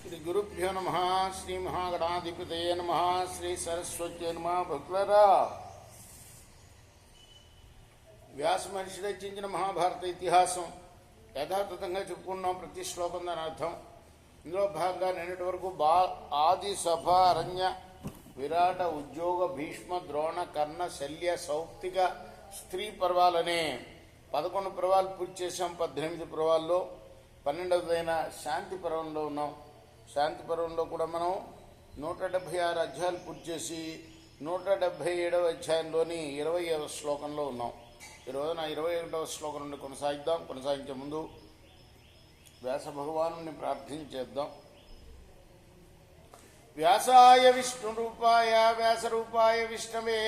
శ్రీ గురుభ్యో నమ. శ్రీ మహాగణాధిపతయే నమ. శ్రీ సరస్వతి నమ. భక్తులరా, వ్యాస మహర్షి రచించిన మహాభారత ఇతిహాసం యథాతథంగా చెప్పుకున్నాం. ప్రతి శ్లోకం దాని అర్థం. ఇందులో భాగంగా నిన్నటి వరకు ఆది, సభ, అరణ్య, విరాట, ఉద్యోగ, భీష్మ, ద్రోణ, కర్ణ, శల్య, సౌప్తిక, స్త్రీ పర్వాలనే 11 పర్వాలు పూర్తి చేసాం. 18 పర్వాల్లో 12వదైన శాంతి పర్వంలో ఉన్నాం. శాంతి పర్వంలో కూడా మనం 176 అధ్యాయాలు పూర్తి చేసి 177వ అధ్యాయంలోని 20వ శ్లోకంలో ఉన్నాం. ఈరోజున 21వ శ్లోకం నుండి కొనసాగిద్దాం. కొనసాగించే ముందు వ్యాస భగవాను ప్రార్థించేద్దాం. వ్యాసాయ విష్ణురూపాయ వ్యాసరూపాయ విష్ణవే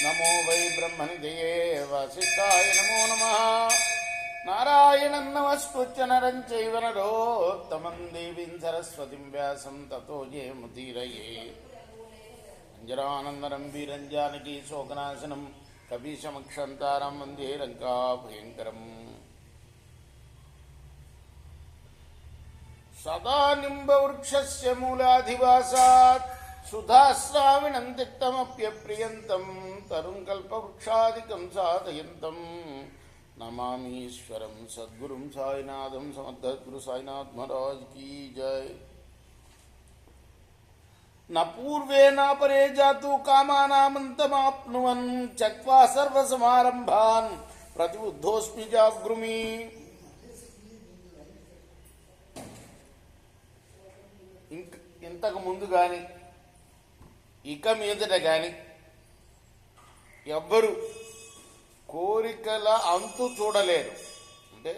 నమో వై బ్రహ్మనిధయే వాసిష్ఠాయ నమో నమః. నారాయణం నమస్కృత్య నరం చైవ నరోత్తమం దేవీం సరస్వతిం వ్యాసం తతో జయముదీరయే. అంజనానందనం వీరం జానకీ శోకనాశనం కపీశమక్షంతారం వందే లంకాభయంకరం. సదా నింబవృక్షస్య మూలాధివాసాత్ సుధాస్రావిణం తిక్తమప్యప్రియంతం తరుం కల్పవృక్షాదికం సాధయంతం నమామీశ్వరం సద్గురుం సాయినాథం. సమర్థగురు సాయినాథ్ మహారాజ్ కీ జై. న పూర్వే నాపరే జాతు కామానామంతమాప్నువన్ త్యక్వా సర్వసమారంభాన్ ప్రతిబుద్ధోస్మి జాగృమి. ఇంతకు ముందు కానీ ఇక మీదట కానీ ఎవ్వరు కోరికల అంతు చూడలేరు. అంటే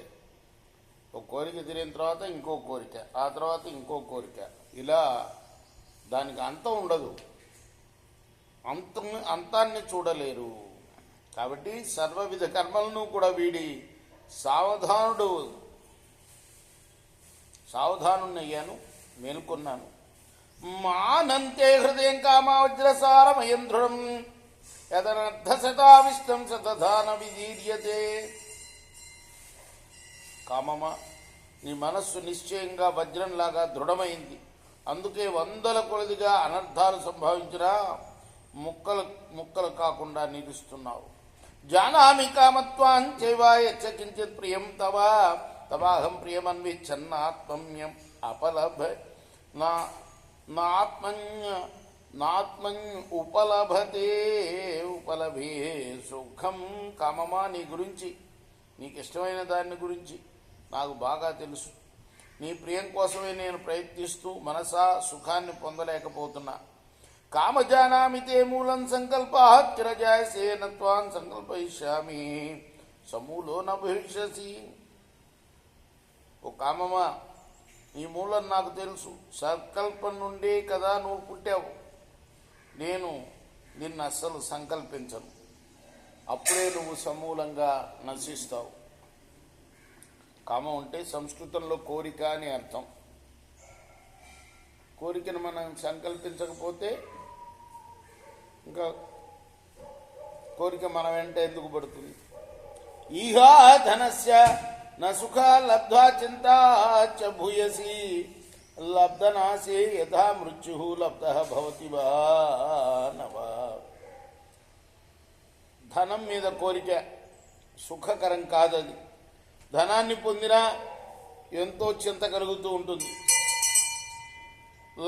ఒక కోరిక తీరిన తర్వాత ఇంకో కోరిక, ఆ తర్వాత ఇంకో కోరిక, ఇలా దానికి అంతం ఉండదు. అంతాన్ని చూడలేరు. కాబట్టి సర్వవిధ కర్మలను కూడా వీడి సావధానున్నయ్యాను, మేలుకొన్నాను. మానంతే హృదయం కామావజ్రసారమయం దృఢం యదనర్థశతావిష్టం సతధాన విదీర్యతే. కామమా, నీ మనస్సు నిశ్చయంగా వజ్రంలాగా దృఢమైంది. అందుకే 100 కొలదిగా అనర్థాలు సంభవించినా ముక్కలు కాకుండా నిలుస్తున్నావు. జానామి కామత్వాన్ చైవాయచ్చ కించిత్ ప్రియం తవాహం ప్రియమన్విచ్చన్నాత్మమ్యం అపలభ ఉపలభే సుఖం. కామమా, నీ గురించి, నీకు ఇష్టమైన దాని గురించి నాకు బాగా తెలుసు. నీ ప్రియం కోసమే నేను ప్రయత్నిస్తూ మనసా సుఖాన్ని పొందలేకపోతున్నా. కామజానామితే మూలం సంకల్పాచిరజాయసేన త్వాన్ సంకల్పయిష్యామి సమూలో న భవిష్యసి. ఓ కామమా, నీ మూలం నాకు తెలుసు. సంకల్పం నుండే కదా నువ్వు పుట్టావు. నేను నిన్ను అస్సలు సంకల్పించను. అప్పుడే నువ్వు సమూలంగా నశిస్తావు. కామం అంటే సంస్కృతంలో కోరిక అని అర్థం. కోరికను మనం సంకల్పించకపోతే ఇంకా కోరిక మన వెంట ఎందుకు పడుతుంది? ఈహా ధనస్య న సుఖ లబ్ధ్వా చింతా చ భూయసి లబ్ధనాశే యథా మృత్యు లబ్ధః భవతి వా నవా. ధనం మీద కోరిక సుఖకరం కాదది. ధనాన్ని పొందినా ఎంతో చింత కలుగుతూ ఉంటుంది.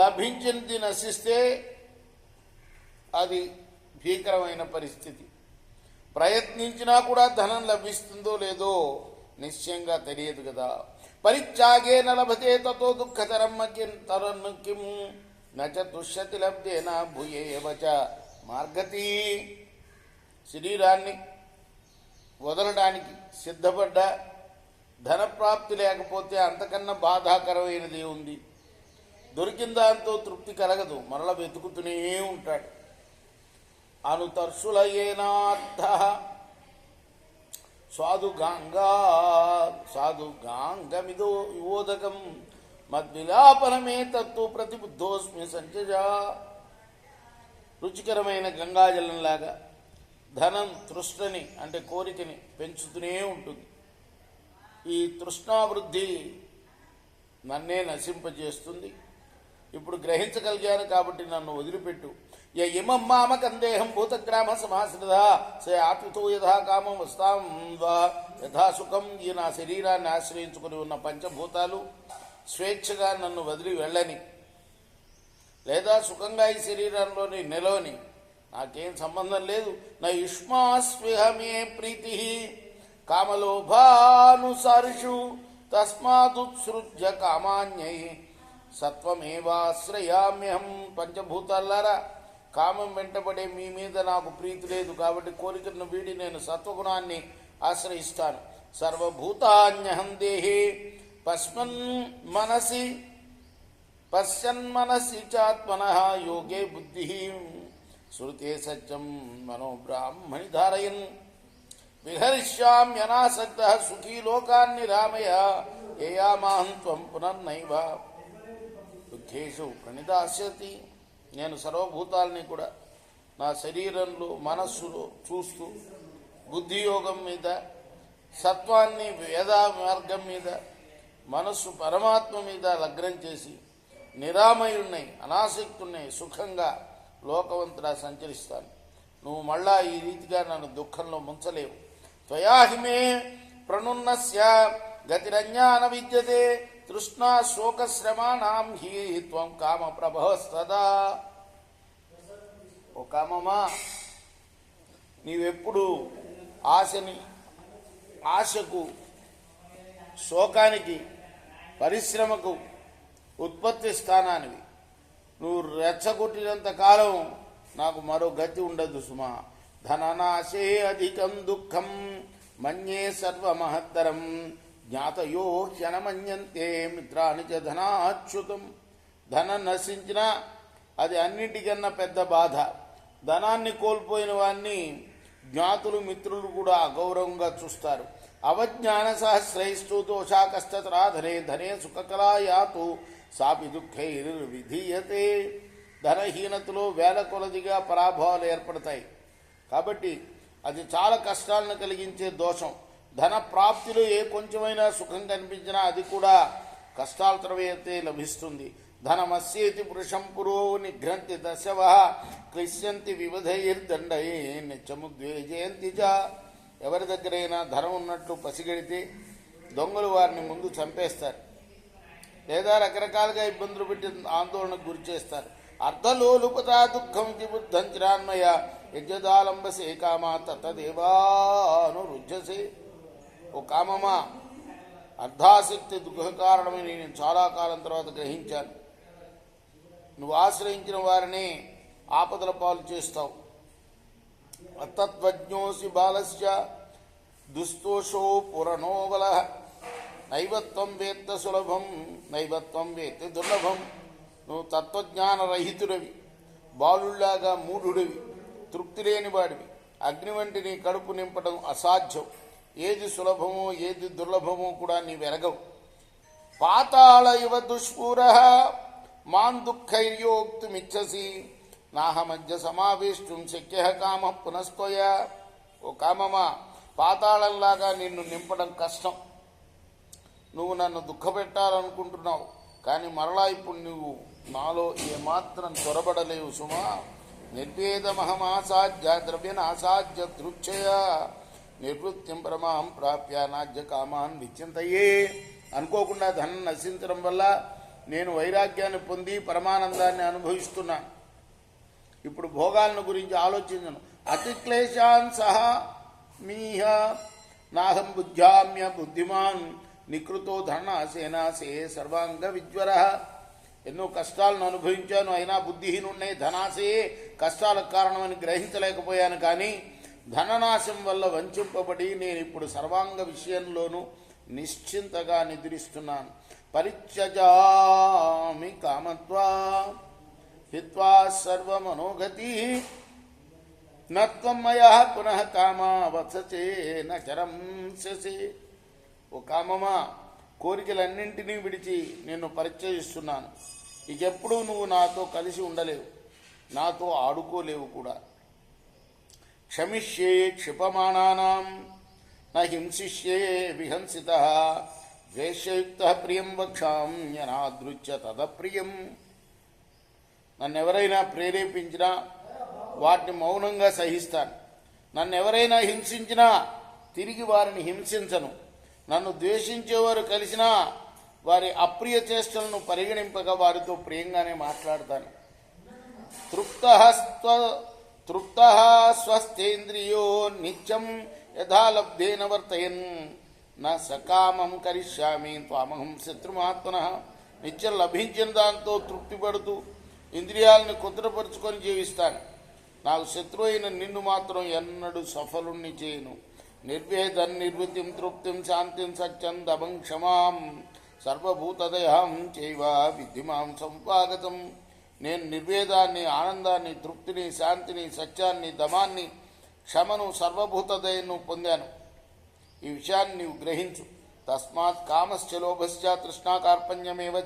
లభించింది నశిస్తే అది భీకరమైన పరిస్థితి. ప్రయత్నించినా కూడా ధనం లభిస్తుందో లేదో నిశ్చయంగా తెలియదు కదా. పరిత్యాగే నలభతే తతో దుఃఖతరం కిం నచ తుష్యతి లబ్ధేన భూయేవచ మార్గతి. శరీరాన్ని వదలడానికి సిద్ధపడ్డ ధనప్రాప్తి లేకపోతే అంతకన్నా బాధాకరమైనది ఉంది. దొరికిన దాంతో తృప్తి కలగదు, మరల వెతుకుతూనే ఉంటాడు. అనుతర్షులయేనార్థ సాధుగాంగమిదో యువోదకం మద్విలాపనమే తత్తు ప్రతిబుద్ధోస్మి సంచజా. రుచికరమైన గంగాజలంలాగా ధనం తృష్ణని అంటే కోరికని పెంచుతూనే ఉంటుంది. ఈ తృష్ణావృద్ధి నన్నే నశింపజేస్తుంది. ఇప్పుడు గ్రహించగలిగాను కాబట్టి నన్ను వదిలిపెట్టు. ఇమం మామకందేహం భూతగ్రామ సమాశ్రిత సే ఆత్మతో యథా కామం వస్తాం వా యథా సుఖం. ఈ నా శరీరాన్ని ఆశ్రయించుకుని ఉన్న పంచభూతాలు స్వేచ్ఛగా నన్ను వదిలి వెళ్ళని, లేదా సుఖంగా ఈ శరీరంలోని నిలవని, నాకేం సంబంధం లేదు. నా యుష్మాస్విహమే ప్రీతి కామలోభానుసారిషు తస్మాదుత్సృజ్య కామాన్యై సత్వమేవాశ్రయామ్యహం. పంచభూతాలారా, కామం వెంటబడే మీ మీద నాకు ప్రీతి లేదు, కాబట్టి కోరికలను వీడి నేను సత్వగుణాన్ని ఆశ్రయిస్తాను. సర్వభూతాన్యహం దేహే పశ్యన్మనసి చాత్మనః యోగే బుద్ధి శృతే సత్యం మనోబ్రాహ్మణి ధారయన్ విహరిష్యామ్యనాసక్తః సుఖీ లోకాన్ని రామయ ఏయామాహం త్వం పునర్నైవ దుఃఖేషు ప్రణిదాస్యతి. నేను సర్వభూతాలని కూడా నా శరీరంలో మనస్సులో చూస్తూ బుద్ధియోగం మీద, సత్వాన్ని వేద మార్గం మీద, మనస్సు పరమాత్మ మీద లగ్నం చేసి నిరామయుణ్ణి అనాసక్తుణ్ణి సుఖంగా లోకవంతుడా సంచరిస్తాను. నువ్వు మళ్ళా ఈ రీతిగా నన్ను దుఃఖంలో ముంచలేవు. త్వయాహిమే ప్రణున్నస్య గతిరజ్ఞాన విద్యతే తృష్ణా శోకశ్రమాణం హి త్వం కామ ప్రభవస్తదా. ఓ కామమా, నీవెప్పుడు ఆశకు, శోకానికి, పరిశ్రమకు ఉత్పత్తి స్థానానివి. నువ్వు రెచ్చగొట్టినంత కాలం నాకు మరో గతి ఉండదు సుమా. ధననాశే అధికం దుఃఖం మన్యే సర్వమహత్తరం జ్ఞాతయో హ్యనమన్యంతే మిత్రాని చ ధనాచ్యుతం. ధనం నశించినా అది అన్నిటికన్నా పెద్ద బాధ. ధనాన్ని కోల్పోయిన వాడిని జ్ఞాతులు, మిత్రులు కూడా అగౌరవంగా చూస్తారు. అవజ్ఞాన సహస్రైస్తూ దోషాకస్తరాధనే ధనే సుఖకలాయాతు సాపి దుఃఖైర్విధీయతే. ధనహీనతలో వేల కొలదిగా పరాభవాలు ఏర్పడతాయి. కాబట్టి అది చాలా కష్టాలను కలిగించే దోషం. ధన ప్రాప్తిలో ఏ కొంచెమైనా సుఖం కనిపించినా అది కూడా కష్టాల తర్వాతే లభిస్తుంది. ధనమస్యేతి పురుషం పురో నిఘ్రంతి దశవ క్లిశ్యంతి వివధైర్దండై నిత్యముద్వేజయంతి చ. ఎవరి దగ్గరైనా ధనం ఉన్నట్లు పసిగడితే దొంగలు వారిని ముందు చంపేస్తారు, లేదా రకరకాలుగా ఇబ్బందులు పెట్టి ఆందోళనకు గురి చేస్తారు. అర్ధలోలుపతా దుఃఖం బుద్ధం చిరాన్మయ యజ్ఞదాలంబసే కామా తత్తదేవానురుజ్యసే. ఓ కామమా, అర్ధాసక్తి దుఃఖ కారణమని నేను చాలా కాలం తర్వాత గ్రహించాను. నువ్వు ఆశ్రయించిన వారిని ఆపదల పాలు చేస్తావు. అతత్వజ్ఞోసి బాలస్య దుస్తోషో పురనోబల నైవత్వం వేత్త సులభం నైవత్వం వేత్త దుర్లభం. నువ్వు తత్వజ్ఞాన రహితుడివి, బాలుళ్లాగా మూఢుడివి, తృప్తి లేని వాడివి. అగ్ని వంటి నీ కడుపు నింపడం అసాధ్యం. ఏది సులభమో ఏది దుర్లభమో కూడా నీవెరగవు. పాతాళ ఇవ దుష్పూర మాన్ దుఃఖైర్యోక్తుమిచ్చసి నాహమధ్య సమావేష్టం శక్య కామ పునస్త్వయ. ఓ కామమా, పాతాళంలాగా నిన్ను నింపడం కష్టం. నువ్వు నన్ను దుఃఖపెట్టాలనుకుంటున్నావు, కానీ మరలా ఇప్పుడు నువ్వు నాలో ఏమాత్రం చొరబడలేవు సుమా. నిర్వేదమహమాసాధ్య ద్రవ్యనాసాధ్య దృక్షయ నిర్వృత్యం పరమాం ప్రాప్య నాజ్య కామాన్ విచింతయే. అనుకోకుండా ధనం నశించడం వల్ల నేను వైరాగ్యాన్ని పొంది పరమానందాన్ని అనుభవిస్తున్నాను. ఇప్పుడు భోగాలను గురించి ఆలోచించను. అతిక్లేశాన్ సహా మీహ నాహం బుద్ధ్యామ్య బుద్ధిమాన్ నికృతో ధనాసేనాసే సర్వాంగ విజ్వర. ఎన్నో కష్టాలను అనుభవించాను, అయినా బుద్ధిహీనున్నే. ధనాసే కష్టాలకు కారణమని గ్రహించలేకపోయాను. కానీ ధననాశం వల్ల వంచింపబడి నేను ఇప్పుడు సర్వాంగ విషయంలోనూ నిశ్చింతగా నిద్రిస్తున్నాను. పరిత్యజామి కామత్వా హిత్వా సర్వమనోగతి నత్వం మయా పునః కామా వత్సచే నచరంససి. ఓ కామమా, కోరికలన్నింటినీ విడిచి నిన్ను పరిచయిస్తున్నాను. ఇకెప్పుడూ నువ్వు నాతో కలిసి ఉండలేవు, నాతో ఆడుకోలేవు కూడా. క్షమిష్యే క్షిపమాణానాం న హింసిష్యే విహంసితః ద్వేషయుక్త ప్రియం వక్షామ్యనాదృత్య తదప్రియం. నన్ను ఎవరైనా ప్రేరేపించినా వాటిని మౌనంగా సహిస్తాను. నన్ను ఎవరైనా హింసించినా తిరిగి వారిని హింసించను. నన్ను ద్వేషించేవారు కలిసినా వారి అప్రియ చేష్టలను పరిగణింపగా వారితో ప్రియంగానే మాట్లాడతాను. తృప్త స్వస్థేంద్రియో నిత్యం యథాలబ్ధేన వర్తయన్ నా సకామం కరిష్యామి త్వామహం శత్రుమాత్మన. నిత్యం లభించిన దాంతో తృప్తిపడుతూ ఇంద్రియాలను కుదురపరుచుకొని జీవిస్తాను. నాకు శత్రు అయిన నిన్ను మాత్రం ఎన్నడూ సఫలుణ్ణి చేయను. నిర్వేదం నిర్వృతిం తృప్తిం శాంతిం సత్యం దమం క్షమాం సర్వభూతదయాం చైవ విద్ధిమాం సంపాగతం. నేను నిర్వేదాన్ని, ఆనందాన్ని, తృప్తిని, శాంతిని, సత్యాన్ని, దమాన్ని, క్షమను, సర్వభూతదయను పొందాను. ఈ విషయాన్ని నీవు గ్రహించు. తస్మాత్ కామశ్చ లోభశ్చ తృష్ణాకార్పణ్యమేవ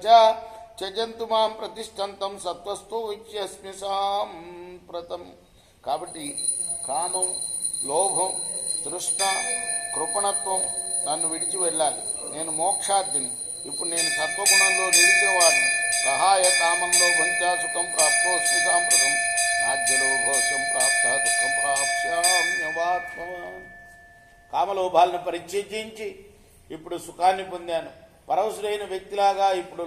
త్యజంతు మాం ప్రతిష్టంతం సత్వస్థో ఇత్యస్మి సాంప్రతం. కాబట్టి కామం, లోభం, తృష్ణ, కృపణత్వం నన్ను విడిచి వెళ్ళాలి. నేను మోక్షార్థిని. ఇప్పుడు నేను సత్వగుణంలో నిలిచిన వాడిని. సహాయ కామం లోభంచ సుఖం ప్రాప్తోస్మి సాంప్రతం నాజ్యలోభోషం ప్రాప్త దుఃఖం ప్రాప్స్యామ్యవాత్మవాన్. కామలోభాలను పరిత్యజించి ఇప్పుడు సుఖాన్ని పొందాను. పరవశుడైన వ్యక్తిలాగా ఇప్పుడు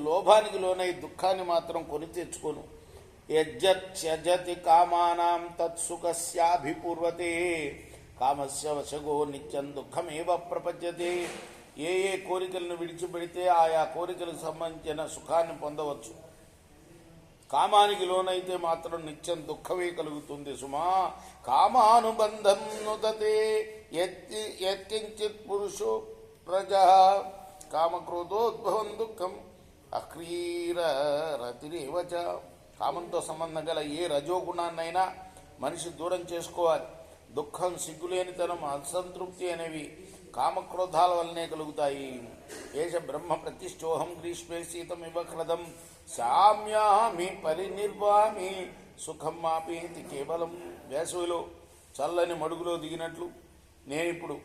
లోభానికి లోనై దుఃఖాన్ని మాత్రం కొని తెచ్చుకోను. యజ్జతి కామానాం తత్సుఖస్యాభిపూర్వతే కామస్య వశగో నిత్యం దుఃఖమేవ ప్రపంచతే. ఏ కోరికలను విడిచిపెడితే ఆయా కోరికలకు సంబంధించిన సుఖాన్ని పొందవచ్చు. కామానికి లోనైతే మాత్రం నిత్యం దుఃఖమే కలుగుతుంది సుమా. కామానుబంధం నుదతే యత్కించిత్ పురుషో ప్రజ కామక్రోధోద్భవం దుఃఖం అక్రీరతిరేవచ. కామంతో సంబంధం గల ఏ రజోగుణాన్నైనా మనిషి దూరం చేసుకోవాలి. దుఃఖం, సిగ్గులేనితనం, అసంతృప్తి అనేవి కామక్రోధాల వల్లనే కలుగుతాయి. ఏష బ్రహ్మ ప్రతిష్టోహం గ్రీష్మే శీతమివ క్రదం శామ్యామి పరినిర్వామి సుఖం మాపేతి కేవలం. వేసవిలో చల్లని మడుగులో దిగినట్లు నేనిప్పుడు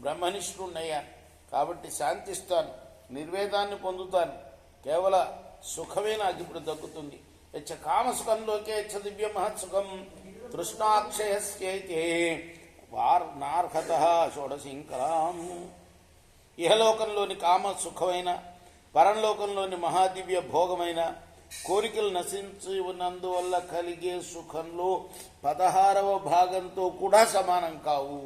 బ్రహ్మనిష్ఠున్నయ్యాను. కాబట్టి శాంతిస్తాను, నిర్వేదాన్ని పొందుతాను. కేవల సుఖమే నాకు ఇప్పుడు దక్కుతుంది. యచ్చ కామసుఖంలోకే యచ్చ దివ్య మహత్సుఖం తృష్ణాక్షయస్యైతే వార్నార్హత షోడశీంకరాం. ఇహలోకంలోని కామ సుఖమైన, పరంలోకంలోని మహాదివ్య భోగమైన కోరికలు నశించి ఉన్నందువల్ల కలిగే సుఖంలో 16వ భాగంతో కూడా సమానం కావు.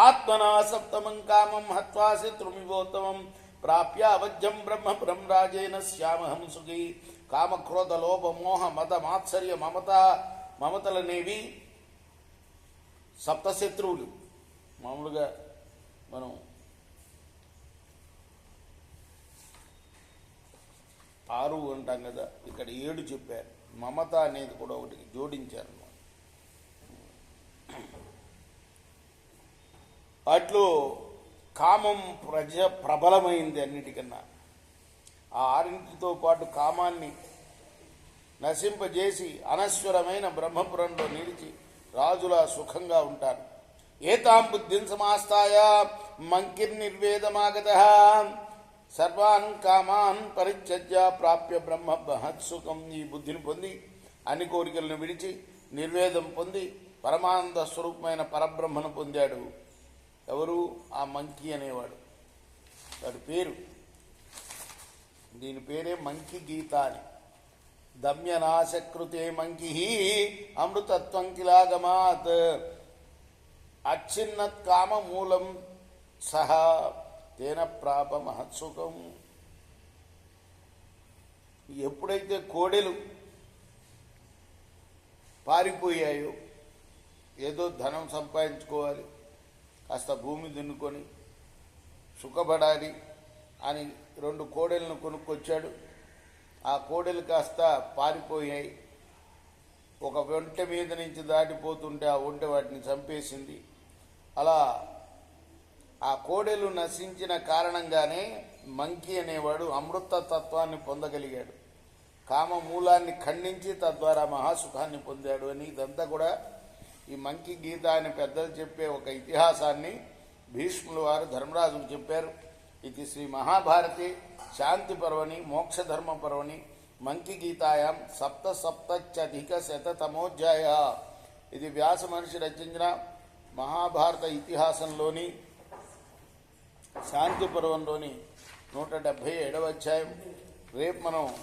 ఆత్మనా సప్తమం కామం హత్వా శత్రుమివోత్తమం ప్రాప్య అవధ్యం బ్రహ్మపురం రాజేన శ్యామహం సుఖీ. కామక్రోధ లోభ మోహ మద మాత్సర్య మమతలనేవి సప్తశత్రువులు. మామూలుగా మనం 6 అంటాం కదా, ఇక్కడ 7 చెప్పారు. మమత అనేది కూడా ఒకటి జోడించారు. వాటిలో కామం ప్రబలమైంది అన్నిటికన్నా. ఆ 6తో పాటు కామాన్ని నశింపజేసి అనశ్వరమైన బ్రహ్మపురంలో నిలిచి రాజులా సుఖంగా ఉంటారు. ఏతాం బుద్ధిం సమాస్తాయ మంకిర్నిర్వేదమాగత సర్వాన్ కామాన్ పరిత్యజ్య ప్రాప్య బ్రహ్మ మహత్సుఖం. ఈ బుద్ధిని పొంది అన్ని కోరికలను విడిచి నిర్వేదం పొంది పరమానంద స్వరూపమైన పరబ్రహ్మను పొందాడు. ఎవరు? ఆ మంకి అనేవాడు. వాడి పేరు, దీని పేరే మంకి గీత అని. దమ్యనాశకృతే మంకి అమృతత్వం కిలాగమాత్ అచ్చిన్నత్ కామ మూలం సహా తేన ప్రాప మహత్సుఖం. ఎప్పుడైతే కోడెలు పారిపోయాయో, ఏదో ధనం సంపాదించుకోవాలి, కాస్త భూమి దున్నుకొని సుఖపడాలి అని 2 కోడెలను కొనుక్కొచ్చాడు. ఆ కోడెలు కాస్త పారిపోయాయి. ఒక ఒంటె మీద నుంచి దాటిపోతుంటే ఆ ఒంటె వాటిని చంపేసింది. అలా ఆ కోడెలు నశించిన కారణంగానే మంకి అనేవాడు అమృతతత్వాన్ని పొందగలిగాడు. కామ మూలాన్ని ఖండించి తద్వారా మహాసుఖాన్ని పొందాడు అని ఇదంతా కూడా ఈ మంకి గీత అని పెద్దలు చెప్పే ఒక ఇతిహాసాన్ని భీష్ములు వారు ధర్మరాజుకు చెప్పారు. ఇది శ్రీ మహాభారతి శాంతి పర్వని మోక్షధర్మ పర్వని మంకి గీతాయాం సప్తసప్తత్యధిక శతమోధ్యాయ. ఇది వ్యాస మహర్షి రచించిన మహాభారత ఇతిహాసంలోని శాంతి పర్వంలోని 177వ అధ్యాయం. రేపు మనం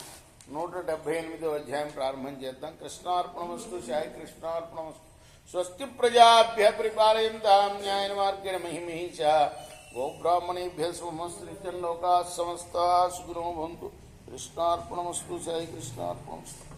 178వ అధ్యాయం ప్రారంభం చేద్దాం. కృష్ణార్పణమస్తు. సాయి కృష్ణార్పణమస్తు. స్వస్తి ప్రజాభ్య పరిపాలయంతాం న్యాయేన మార్గేణ మహిమహీష. గోబ్రాహ్మణేభ్య శుభమస్తు. నిత్యం లోకాః సమస్తాః సుఖినో భవంతు. కృష్ణార్పణమస్తు. సాయి కృష్ణార్పణమస్తు.